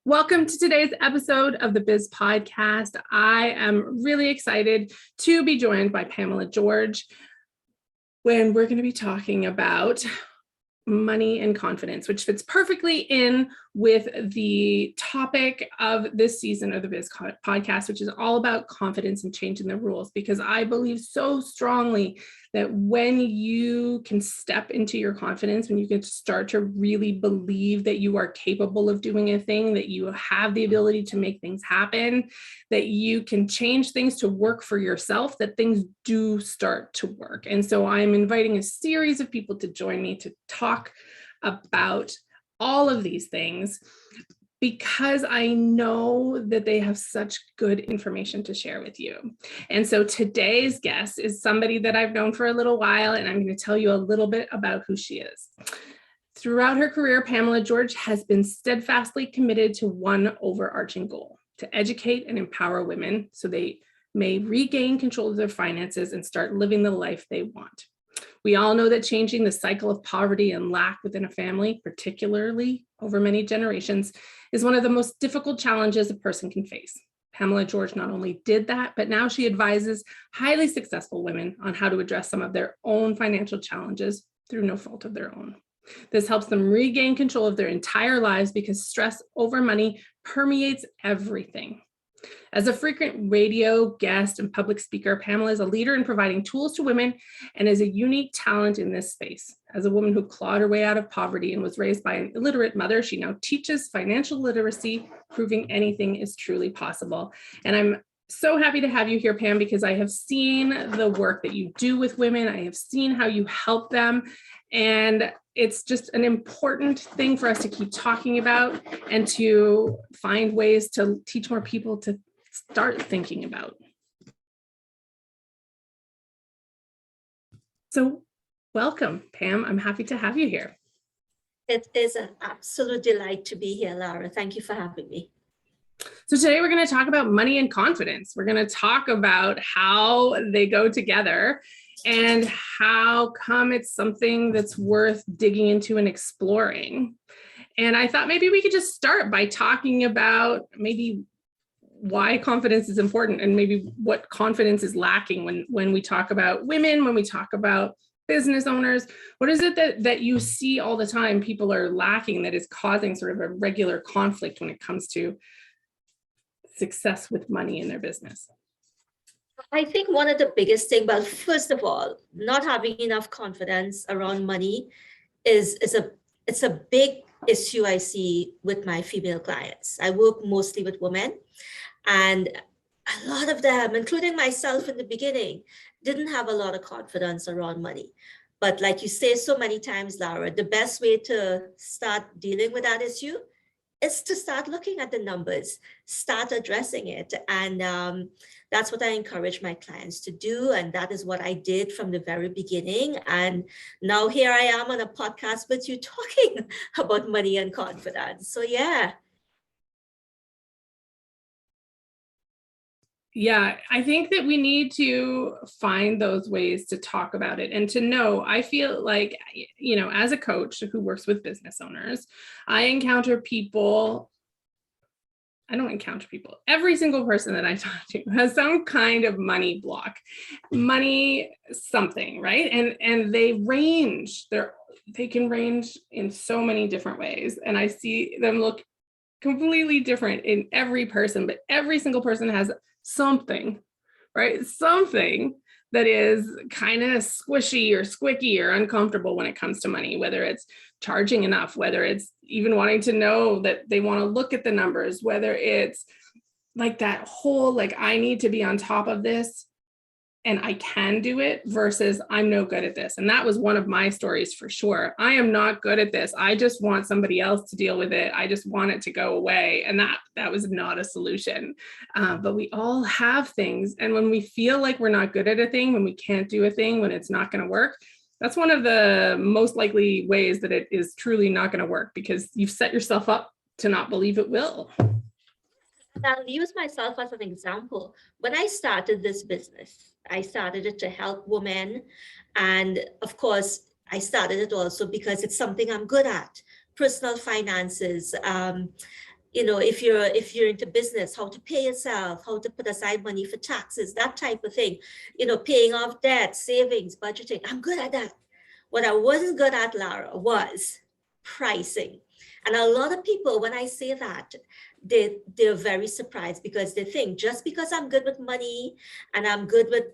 Welcome to today's episode of the Biz Podcast. I am really excited to be joined by Pamela George when we're going to be talking about money and confidence, which fits perfectly in with the topic of this season of the Biz Podcast, which is all about confidence and changing the rules, because I believe so strongly that when you can step into your confidence, when you can start to really believe that you are capable of doing a thing, that you have the ability to make things happen, that you can change things to work for yourself, that things do start to work. And so I'm inviting a series of people to join me to talk about all of these things, because I know that they have such good information to share with you. And so today's guest is somebody that I've known for a little while, and I'm going to tell you a little bit about who she is. Throughout her career, Pamela George has been steadfastly committed to one overarching goal: to educate and empower women so they may regain control of their finances and start living the life they want. We all know that changing the cycle of poverty and lack within a family, particularly over many generations, is one of the most difficult challenges a person can face. Pamela George not only did that, but now she advises highly successful women on how to address some of their own financial challenges through no fault of their own. This helps them regain control of their entire lives because stress over money permeates everything. As a frequent radio guest and public speaker, Pamela is a leader in providing tools to women and is a unique talent in this space. As a woman who clawed her way out of poverty and was raised by an illiterate mother, she now teaches financial literacy, proving anything is truly possible. And I'm so happy to have you here, Pam, because I have seen the work that you do with women. I have seen how you help them. And it's just an important thing for us to keep talking about and to find ways to teach more people to start thinking about. So welcome, Pam. I'm happy to have you here. It is an absolute delight to be here, Laura. Thank you for having me. So today we're going to talk about money and confidence. We're going to talk about how they go together and how come it's something that's worth digging into and exploring. And I thought maybe we could just start by talking about maybe why confidence is important and maybe what confidence is lacking when we talk about women, when we talk about business owners. What is it that you see all the time people are lacking that is causing sort of a regular conflict when it comes to success with money in their business? I think one of the biggest things, well, first of all, not having enough confidence around money it's a big issue I see with my female clients. I work mostly with women, and a lot of them, including myself in the beginning, didn't have a lot of confidence around money. But like you say so many times, Laura, the best way to start dealing with that issue is to start looking at the numbers, start addressing it. And that's what I encourage my clients to do. And that is what I did from the very beginning. And now here I am on a podcast with you talking about money and confidence. So yeah. Yeah, I think that we need to find those ways to talk about it and to know. I feel like, as a coach who works with business owners, I don't encounter people. Every single person that I talk to has some kind of money block, money something, right? And they can range in so many different ways. And I see them look completely different in every person, but every single person has something, right? Something that is kind of squishy or squicky or uncomfortable when it comes to money, whether it's charging enough, whether it's even wanting to know that they want to look at the numbers, whether it's like that whole, like, I need to be on top of this and I can do it versus I'm no good at this. And that was one of my stories for sure. I am not good at this. I just want somebody else to deal with it. I just want it to go away. And that was not a solution. But we all have things. And when we feel like we're not good at a thing, when we can't do a thing, when it's not going to work, that's one of the most likely ways that it is truly not going to work, because you've set yourself up to not believe it will. I'll use myself as an example. When I started this business, I started it to help women. And of course, I started it also because it's something I'm good at, personal finances. if you're into business, how to pay yourself, how to put aside money for taxes, that type of thing, paying off debt, savings, budgeting. I'm good at that. What I wasn't good at, Lara, was pricing. And a lot of people, when I say that, they're very surprised, because they think just because I'm good with money and I'm good with,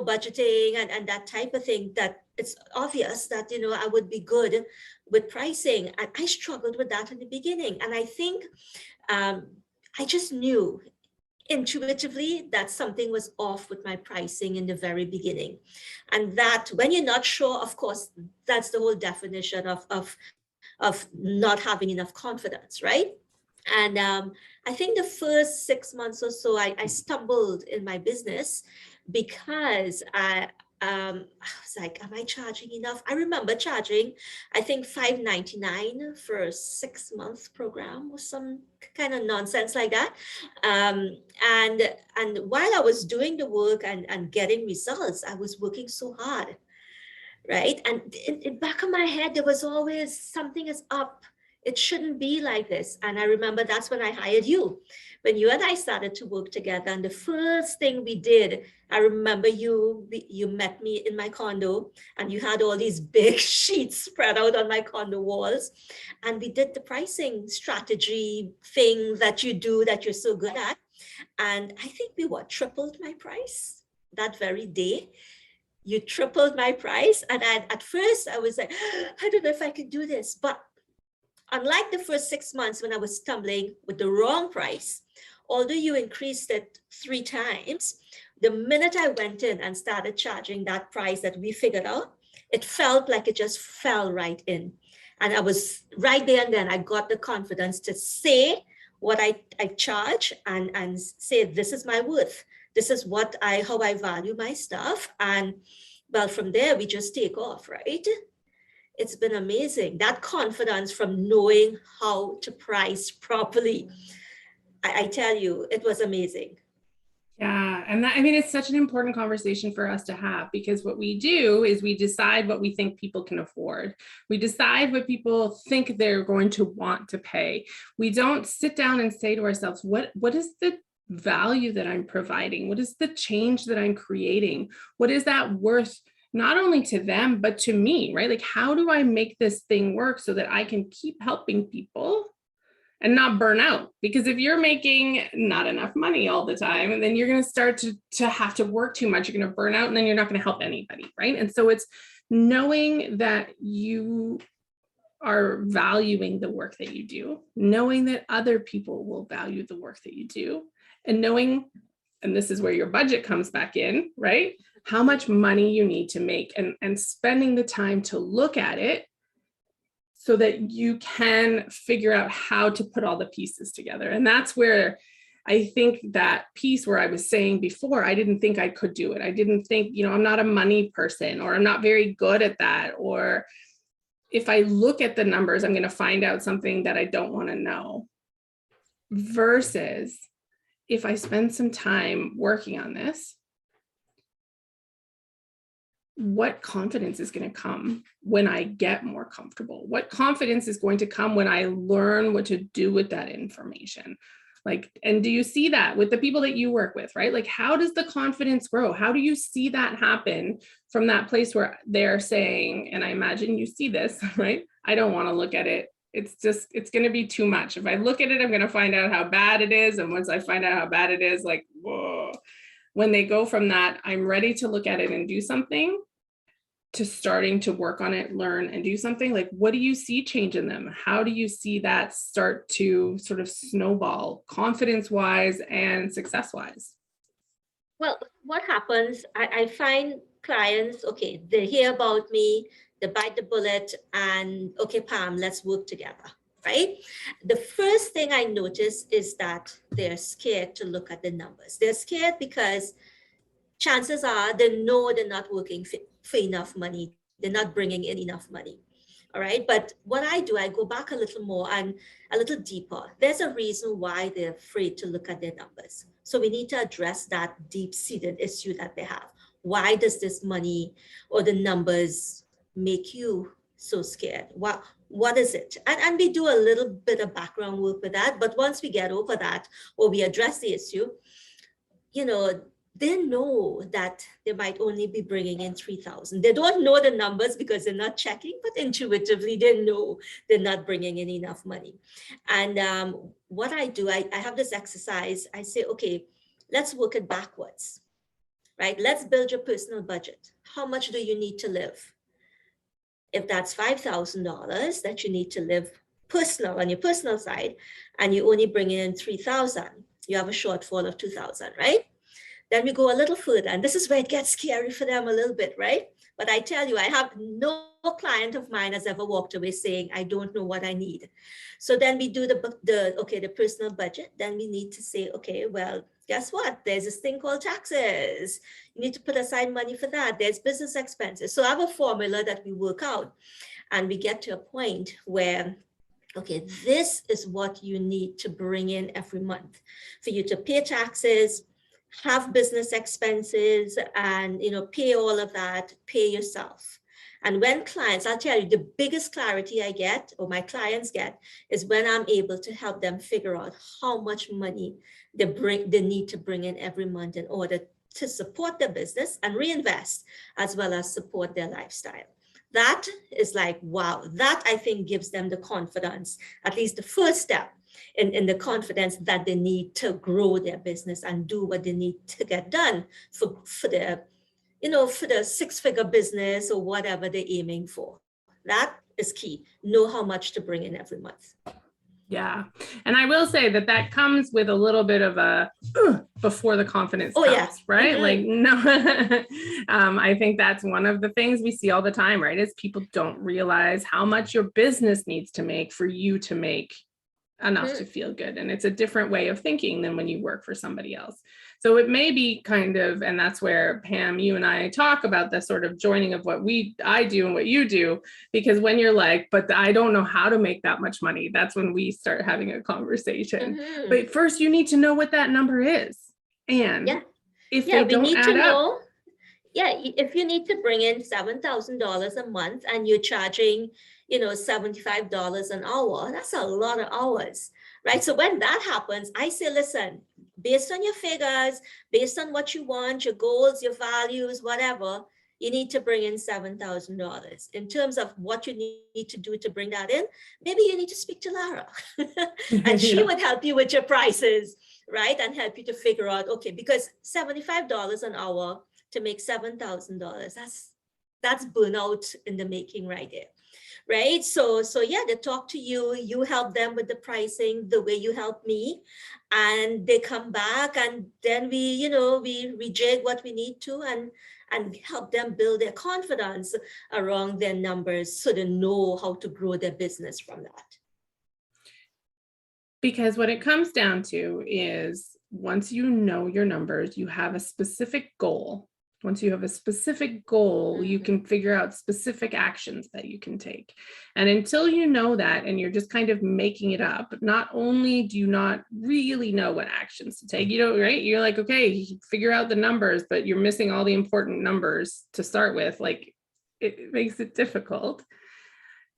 budgeting and that type of thing, that it's obvious that, I would be good with pricing. And I struggled with that in the beginning. And I think I just knew intuitively that something was off with my pricing in the very beginning. And that when you're not sure, of course, that's the whole definition of not having enough confidence, right? And I think the first 6 months or so, I stumbled in my business, because I was like, am I charging enough? I remember charging, I think $5.99 for a 6-month program or some kind of nonsense like that. And while I was doing the work and getting results, I was working so hard, right? And in back of my head, there was always something is up. It shouldn't be like this. And I remember that's when I hired you, when you and I started to work together. And the first thing we did, I remember you met me in my condo, and you had all these big sheets spread out on my condo walls. And we did the pricing strategy thing that you do, that you're so good at. And I think we tripled my price that very day. You tripled my price. And at first I was like, I don't know if I can do this. But unlike the first 6 months when I was stumbling with the wrong price, although you increased it 3 times, the minute I went in and started charging that price that we figured out, it felt like it just fell right in. And I was right there and then, I got the confidence to say what I charge and say, this is my worth. This is how I value my stuff. And well, from there, we just take off, right? It's been amazing. That confidence from knowing how to price properly. I tell you, it was amazing. Yeah. And it's such an important conversation for us to have, because what we do is we decide what we think people can afford. We decide what people think they're going to want to pay. We don't sit down and say to ourselves, what is the value that I'm providing? What is the change that I'm creating? What is that worth? Not only to them, but to me, right? Like, how do I make this thing work so that I can keep helping people and not burn out? Because if you're making not enough money all the time, and then you're going to start to have to work too much, you're going to burn out, and then you're not going to help anybody, right? And so it's knowing that you are valuing the work that you do, knowing that other people will value the work that you do, and knowing, and this is where your budget comes back in, right? How much money you need to make, and spending the time to look at it so that you can figure out how to put all the pieces together. And that's where I think that piece where I was saying before, I didn't think I could do it. I didn't think, I'm not a money person, or I'm not very good at that. Or if I look at the numbers, I'm going to find out something that I don't want to know. Versus if I spend some time working on this, what confidence is going to come when I get more comfortable? What confidence is going to come when I learn what to do with that information? Like, and do you see that with the people that you work with, right? Like, how does the confidence grow? How do you see that happen from that place where they're saying, and I imagine you see this, right? I don't want to look at it. It's going to be too much. If I look at it, I'm going to find out how bad it is. And once I find out how bad it is, like, whoa. When they go from that, I'm ready to look at it and do something, to starting to work on it, learn and do something, like, what do you see change in them? How do you see that start to sort of snowball, confidence-wise and success-wise? Well, what happens, I find clients, okay, they hear about me, they bite the bullet, and okay, Pam, let's work together, right? The first thing I notice is that they're scared to look at the numbers. They're scared because chances are they know they're not working for enough money. They're not bringing in enough money. All right. But what I do, I go back a little more and a little deeper. There's a reason why they're afraid to look at their numbers. So we need to address that deep-seated issue that they have. Why does this money or the numbers make you so scared? What is it? And we do a little bit of background work with that. But once we get over that, or we address the issue, you know, they know that they might only be bringing in 3,000. They don't know the numbers because they're not checking, but intuitively they know they're not bringing in enough money. And what I do, I have this exercise. I say, okay, let's work it backwards, right? Let's build your personal budget. How much do you need to live? If that's $5,000 that you need to live personal on your personal side, and you only bring in 3,000, you have a shortfall of 2,000, right? Then we go a little further, and this is where it gets scary for them a little bit, right? But I tell you, I have no client of mine has ever walked away saying, I don't know what I need. So then we do the personal budget. Then we need to say, okay, well, guess what? There's this thing called taxes. You need to put aside money for that. There's business expenses. So I have a formula that we work out, and we get to a point where, okay, this is what you need to bring in every month for you to pay taxes, have business expenses, and pay all of that, pay yourself. And when clients, I'll tell you, the biggest clarity I get, or my clients get, is when I'm able to help them figure out how much money they need to bring in every month in order to support their business and reinvest, as well as support their lifestyle. That is like, wow, that I think gives them the confidence, at least the first step in the confidence that they need to grow their business and do what they need to get done for their, for the six-figure business or whatever they're aiming for. That is key. Know how much to bring in every month. Yeah. And I will say that comes with a little bit of a before the confidence comes, yeah. Right? Mm-hmm. Like, no, I think that's one of the things we see all the time, right? Is people don't realize how much your business needs to make for you to make enough to feel good. And it's a different way of thinking than when you work for somebody else. So it may be kind of, and that's where Pam, you and I talk about the sort of joining of what I do and what you do, because when you're like, but I don't know how to make that much money, that's when we start having a conversation. Mm-hmm. But first you need to know what that number is. And if they don't add up. Yeah, if you need to bring in $7,000 a month and you're charging, $75 an hour, that's a lot of hours, right? So when that happens, I say, listen, based on your figures, based on what you want, your goals, your values, whatever, you need to bring in $7,000. In terms of what you need to do to bring that in, maybe you need to speak to Lara and she would help you with your prices, right? And help you to figure out, okay, because $75 an hour to make $7,000, that's burnout in the making right there, right? So yeah, they talk to you, you help them with the pricing the way you help me, and they come back, and then we rejig what we need to and help them build their confidence around their numbers so they know how to grow their business from that. Because what it comes down to is once you know your numbers, you have a specific goal. Once you have a specific goal, you can figure out specific actions that you can take. And until you know that, and you're just kind of making it up, not only do you not really know what actions to take, right? You're like, okay, you figure out the numbers, but you're missing all the important numbers to start with. Like, it makes it difficult.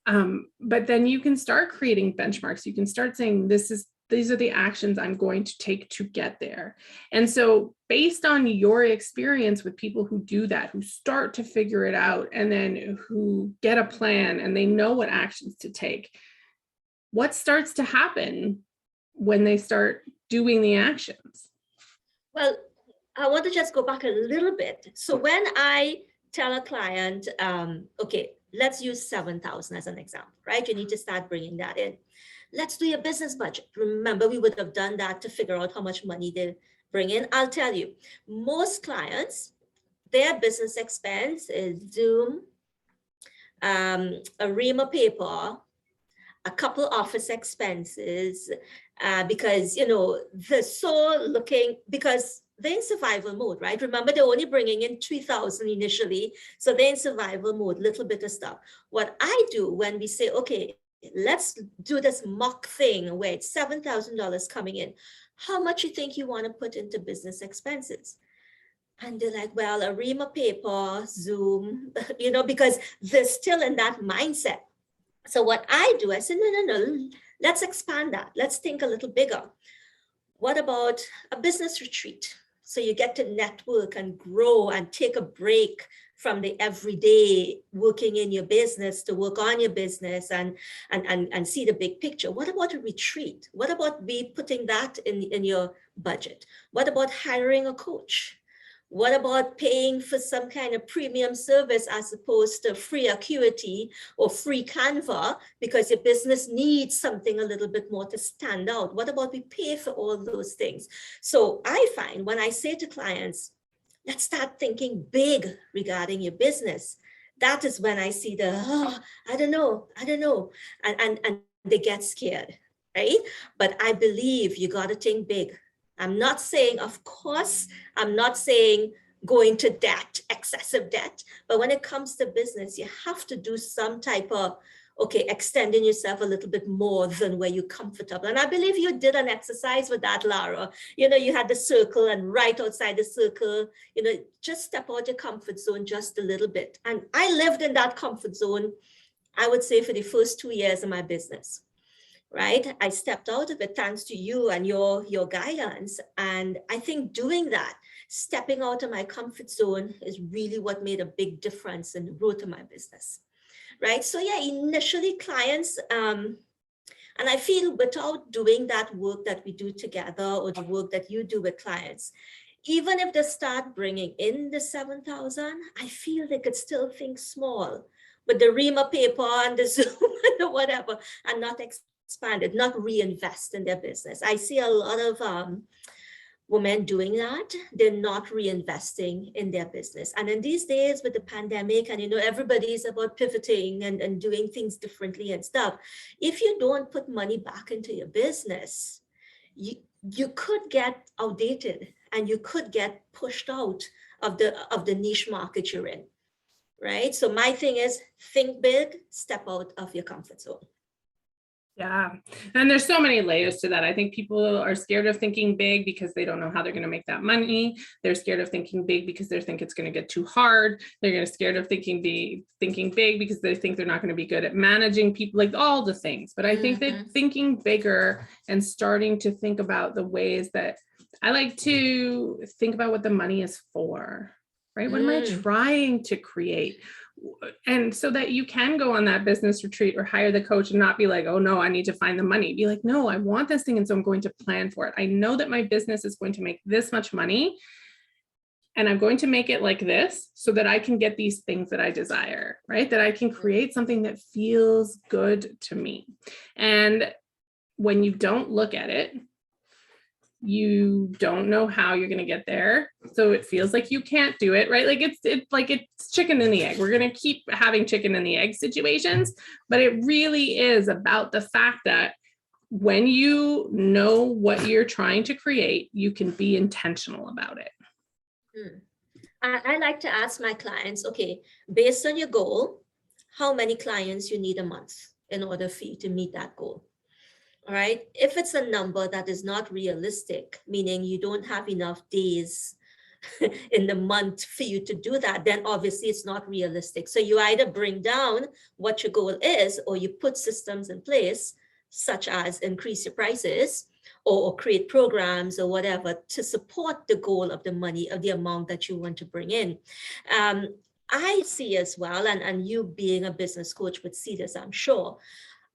But then you can start creating benchmarks. You can start saying, these are the actions I'm going to take to get there. And so based on your experience with people who do that, who start to figure it out, and then who get a plan and they know what actions to take, what starts to happen when they start doing the actions? Well, I want to just go back a little bit. So when I tell a client, okay, let's use 7,000 as an example, right? You need to start bringing that in. Let's do your business budget. Remember, we would have done that to figure out how much money they bring in. I'll tell you, most clients, their business expense is Zoom, a ream of paper, a couple office expenses, because, they're so looking, because they're in survival mode, right? Remember, they're only bringing in 3,000 initially. So they're in survival mode, little bit of stuff. What I do when we say, okay, let's do this mock thing where it's $7,000 coming in. How much you think you want to put into business expenses? And they're like, well, a ream of paper, Zoom, because they're still in that mindset. So what I do, I said, no, let's expand that. Let's think a little bigger. What about a business retreat? So you get to network and grow and take a break from the everyday working in your business to work on your business and see the big picture. What about a retreat? What about putting that in your budget? What about hiring a coach? What about paying for some kind of premium service as opposed to free Acuity or free Canva because your business needs something a little bit more to stand out? What about we pay for all those things? So I find when I say to clients, let's start thinking big regarding your business, that is when I see I don't know. And they get scared, right? But I believe you got to think big. I'm not saying, of course, I'm not saying going to debt, excessive debt, but when it comes to business, you have to do some type of, extending yourself a little bit more than where you're comfortable. And I believe you did an exercise with that, Lara. You had the circle, and right outside the circle, just step out your comfort zone just a little bit. And I lived in that comfort zone, I would say, for the first 2 years of my business. Right? I stepped out of it thanks to you and your guidance. And I think doing that, stepping out of my comfort zone, is really what made a big difference in the growth of my business. Right? So yeah, initially clients, and I feel without doing that work that we do together or the work that you do with clients, even if they start bringing in the 7,000, I feel they could still think small with the Rima paper and the Zoom and whatever, and not expanded, not reinvest in their business. I see a lot of women doing that. They're not reinvesting in their business. And in these days with the pandemic, and everybody's about pivoting and doing things differently and stuff. If you don't put money back into your business, you could get outdated and you could get pushed out of the niche market you're in. Right? So my thing is, think big, step out of your comfort zone. Yeah. And there's so many layers to that. I think people are scared of thinking big because they don't know how they're going to make that money. They're scared of thinking big because they think it's going to get too hard. They're scared of thinking big because they think they're not going to be good at managing people, like all the things. But I think that thinking bigger and starting to think about the ways that I like to think about what the money is for, right? What am I trying to create? And so that you can go on that business retreat or hire the coach and not be like, oh no, I need to find the money. Be like, no, I want this thing. And so I'm going to plan for it. I know that my business is going to make this much money and I'm going to make it like this so that I can get these things that I desire, right? That I can create something that feels good to me. And when you don't look at it, you don't know how you're going to get there. So it feels like you can't do it, right? Like it's chicken and the egg. We're going to keep having chicken and the egg situations, but it really is about the fact that when you know what you're trying to create, you can be intentional about it. I like to ask my clients, okay, based on your goal, how many clients you need a month in order for you to meet that goal? All right. If it's a number that is not realistic, meaning you don't have enough days in the month for you to do that, then obviously it's not realistic. So you either bring down what your goal is, or you put systems in place, such as increase your prices or create programs or whatever to support the goal of the money, of the amount that you want to bring in. I see as well, and you being a business coach would see this, I'm sure.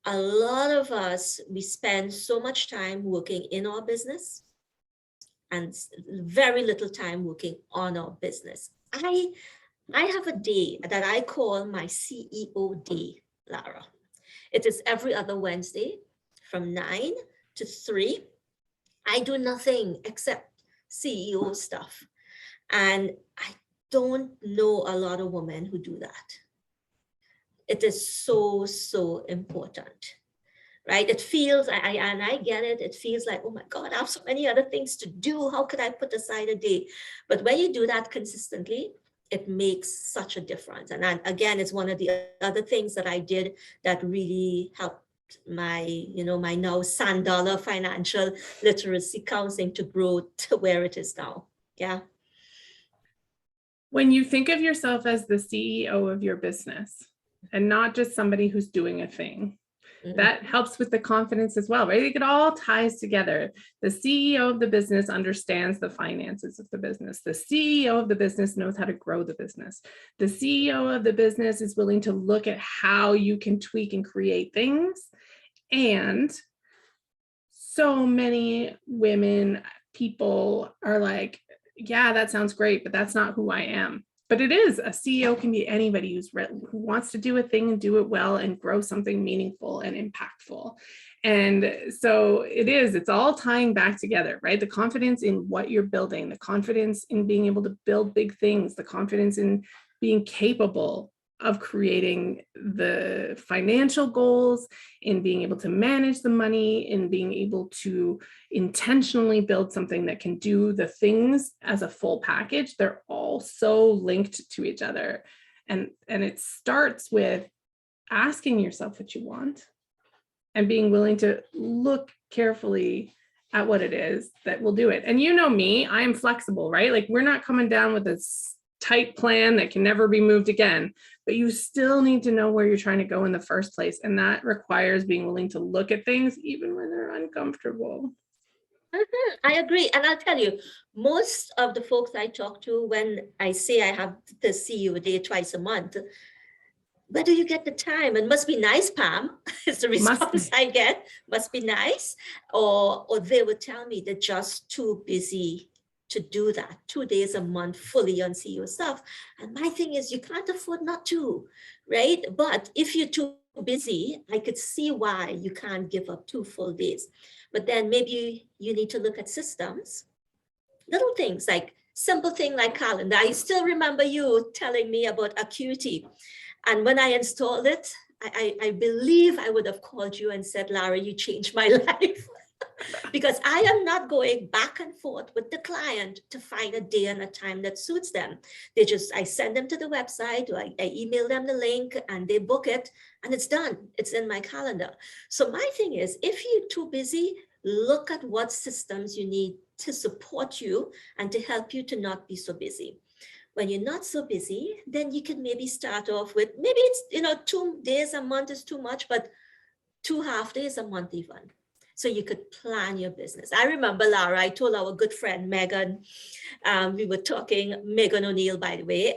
A lot of us, we spend so much time working in our business and very little time working on our business. I have a day that I call my CEO day, Lara. It is every other Wednesday from 9 to 3. I do nothing except CEO stuff. And I don't know a lot of women who do that. It is so, so important, right? It feels, and I get it, it feels like, oh my God, I have so many other things to do. How could I put aside a day? But when you do that consistently, it makes such a difference. And again, it's one of the other things that I did that really helped my, my now $100 financial literacy counseling to grow to where it is now. Yeah. When you think of yourself as the CEO of your business, and not just somebody who's doing a thing. Mhm. That helps with the confidence as well, right? It all ties together. The CEO of the business understands the finances of the business. The CEO of the business knows how to grow the business. The CEO of the business is willing to look at how you can tweak and create things. And so many women, people are like, yeah, that sounds great, but that's not who I am. But it is. A CEO can be anybody who wants to do a thing and do it well and grow something meaningful and impactful. And so it's all tying back together, right? The confidence in what you're building, the confidence in being able to build big things, the confidence in being capable of creating the financial goals, in being able to manage the money, in being able to intentionally build something that can do the things as a full package. They're all so linked to each other. And it starts with asking yourself what you want and being willing to look carefully at what it is that will do it. And you know me, I'm flexible, right? Like we're not coming down with this tight plan that can never be moved again, but you still need to know where you're trying to go in the first place. And that requires being willing to look at things even when they're uncomfortable. I agree. And I'll tell you, most of the folks I talk to, when I say I have to see you a day twice a month, where do you get the time? It must be nice, Pam. It's the response I get. Must be nice. Or they would tell me they're just too busy to do that 2 days a month fully on CEO stuff. And my thing is, you can't afford not to, right? But if you're too busy, I could see why you can't give up 2 full days. But then maybe you need to look at systems, little things like simple thing like calendar. I still remember you telling me about Acuity. And when I installed it, I believe I would have called you and said, Lara, you changed my life. Because I am not going back and forth with the client to find a day and a time that suits them. I send them to the website, or I email them the link and they book it and it's done. It's in my calendar. So my thing is, if you're too busy, look at what systems you need to support you and to help you to not be so busy. When you're not so busy, then you can maybe start off with, maybe it's, 2 days a month is too much, but 2 half days a month even. So you could plan your business. I remember, Lara, I told our good friend, Megan, we were talking, Megan O'Neill, by the way,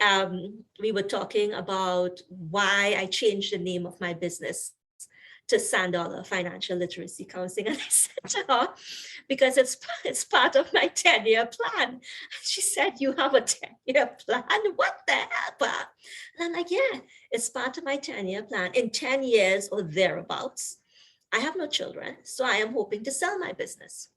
we were talking about why I changed the name of my business to Sand Financial Literacy Counseling. And I said to her, because it's part of my 10-year plan. She said, you have a 10-year plan? What the hell, Bob? And I'm like, yeah, it's part of my 10-year plan. In 10 years or thereabouts, I have no children, so I am hoping to sell my business.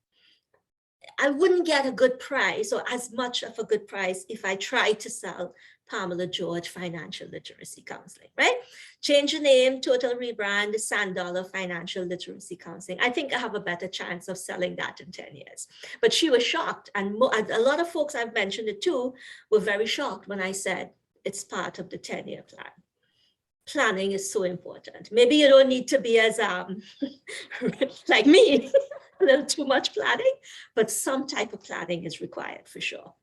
I wouldn't get a good price or as much of a good price if I tried to sell Pamela George Financial Literacy Counseling, right? Change the name, total rebrand, Sand Financial Literacy Counseling. I think I have a better chance of selling that in 10 years. But she was shocked. And a lot of folks I've mentioned it to were very shocked when I said it's part of the 10-year plan. Planning is so important. Maybe you don't need to be as like me, a little too much planning, but some type of planning is required for sure.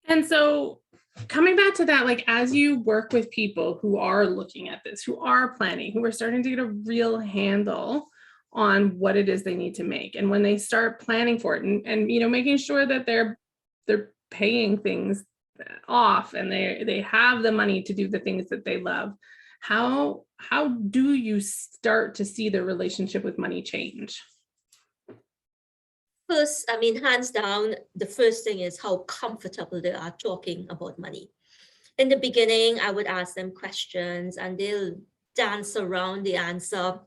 And so coming back to that, like as you work with people who are looking at this, who are planning, who are starting to get a real handle on what it is they need to make. And when they start planning for it and making sure that they're paying things off and they have the money to do the things that they love, how do you start to see their relationship with money change? First, hands down, the first thing is how comfortable they are talking about money. In the beginning, I would ask them questions and they'll dance around the answer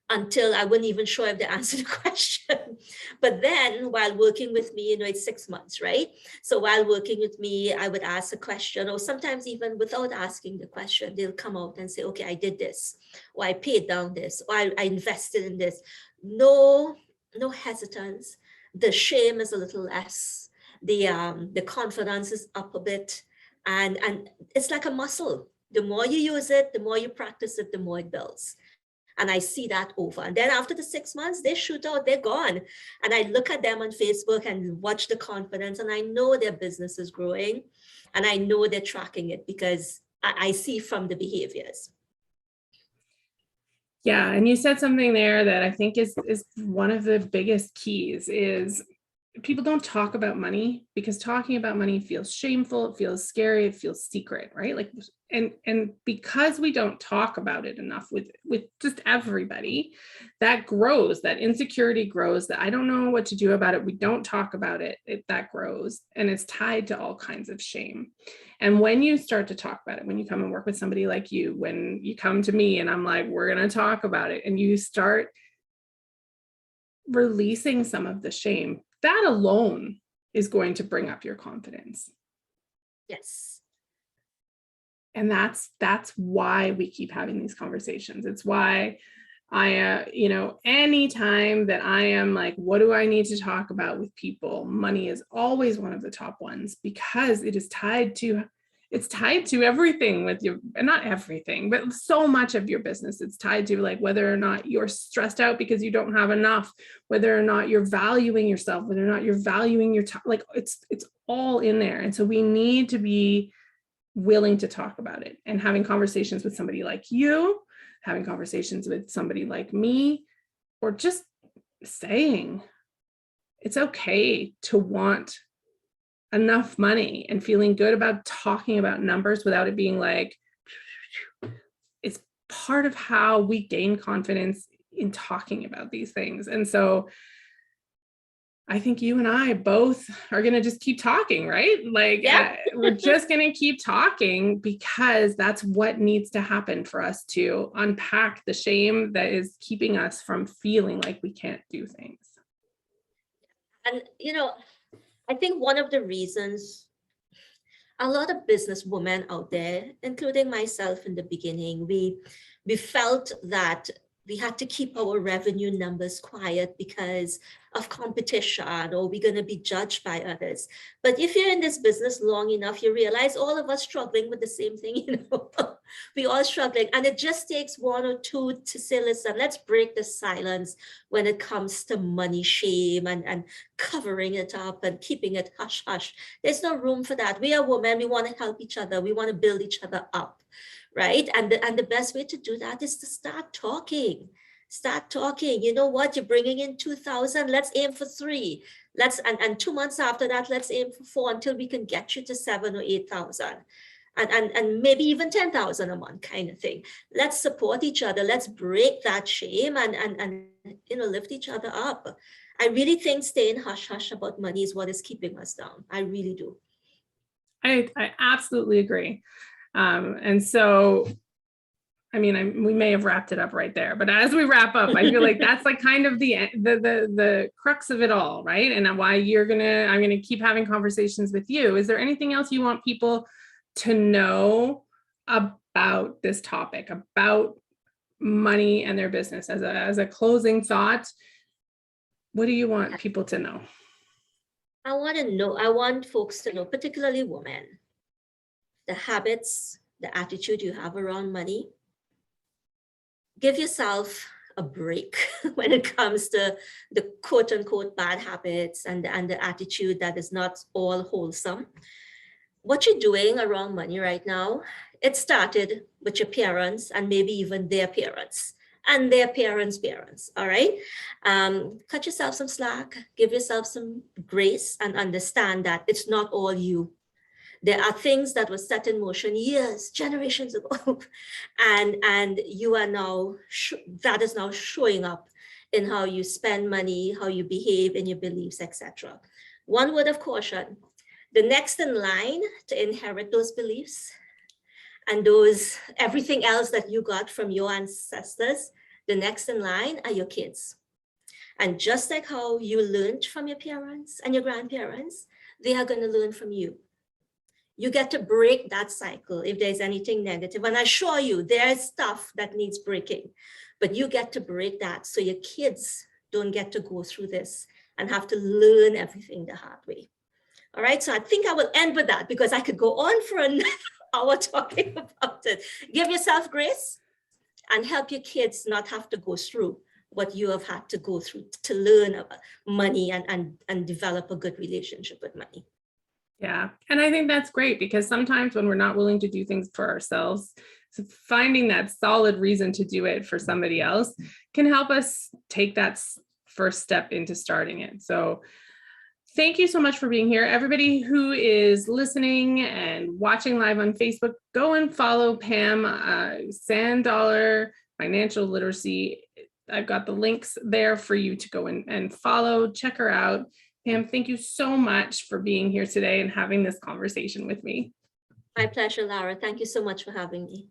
until I wasn't even sure if they answered the question. But then while working with me, it's 6 months, right? So while working with me, I would ask a question, or sometimes even without asking the question, they'll come out and say, okay, I did this, or I paid down this, or I invested in this. No hesitance. The shame is a little less. The confidence is up a bit. And it's like a muscle. The more you use it, the more you practice it, the more it builds. And I see that over. And then after the 6 months, they shoot out, they're gone. And I look at them on Facebook and watch the confidence, and I know their business is growing. And I know they're tracking it because I see from the behaviors. Yeah. And you said something there that I think is one of the biggest keys is people don't talk about money because talking about money feels shameful, it feels scary, it feels secret, right? Like, and because we don't talk about it enough with just everybody, that grows, that insecurity grows, that I don't know what to do about it. We don't talk about it, that grows, and it's tied to all kinds of shame. And when you start to talk about it, when you come and work with somebody like you, when you come to me and I'm like, we're going to talk about it, and you start releasing some of the shame, that alone is going to bring up your confidence. Yes. And that's why we keep having these conversations. It's why I, anytime that I am like, what do I need to talk about with people? Money is always one of the top ones because it is tied to everything with you, and not everything, but so much of your business. It's tied to like whether or not you're stressed out because you don't have enough, whether or not you're valuing yourself, whether or not you're valuing your time. Like it's all in there. And so we need to be willing to talk about it, and having conversations with somebody like you, having conversations with somebody like me, or just saying it's okay to want enough money and feeling good about talking about numbers without it being like, it's part of how we gain confidence in talking about these things. And so I think you and I both are going to just keep talking, right? Like, yeah. We're just going to keep talking because that's what needs to happen for us to unpack the shame that is keeping us from feeling like we can't do things. And, I think one of the reasons a lot of businesswomen out there, including myself in the beginning, we felt that we had to keep our revenue numbers quiet because of competition, or we're going to be judged by others. But if you're in this business long enough, you realize all of us struggling with the same thing, we all struggling. And it just takes one or two to say, listen, let's break the silence when it comes to money shame and covering it up and keeping it hush hush. There's no room for that. We are women. We want to help each other. We want to build each other up. Right. And the best way to do that is to start talking. Start talking. You know what? You're bringing in 2,000. Let's aim for 3. And 2 months after that, let's aim for 4 until we can get you to 7 or 8,000. And maybe even 10,000 a month kind of thing. Let's support each other. Let's break that shame and lift each other up. I really think staying hush hush about money is what is keeping us down. I really do. I absolutely agree. And so, I mean, we may have wrapped it up right there, but as we wrap up, I feel like that's like kind of the crux of it all, right? And why I'm going to keep having conversations with you. Is there anything else you want people to know about this topic, about money and their business? As a closing thought, what do you want people to know? I want folks to know, particularly women, the habits, the attitude you have around money. Give yourself a break when it comes to the quote unquote bad habits and the attitude that is not all wholesome. What you're doing around money right now, it started with your parents and maybe even their parents and their parents' parents. All right. Cut yourself some slack, give yourself some grace, and understand that it's not all you. There are things that were set in motion years, generations ago, and you are now, that is now showing up in how you spend money, how you behave, in your beliefs, etc. One word of caution: the next in line to inherit those beliefs and everything else that you got from your ancestors, the next in line are your kids. And just like how you learned from your parents and your grandparents, they are going to learn from you. You get to break that cycle if there's anything negative. And I assure you, there's stuff that needs breaking, but you get to break that so your kids don't get to go through this and have to learn everything the hard way. All right, so I think I will end with that because I could go on for another hour talking about it. Give yourself grace and help your kids not have to go through what you have had to go through to learn about money and develop a good relationship with money. Yeah. And I think that's great because sometimes when we're not willing to do things for ourselves, so finding that solid reason to do it for somebody else can help us take that first step into starting it. So thank you so much for being here. Everybody who is listening and watching live on Facebook, go and follow Pam, Sand Dollar Financial Literacy. I've got the links there for you to go in and follow, check her out. Pam, thank you so much for being here today and having this conversation with me. My pleasure, Lara. Thank you so much for having me.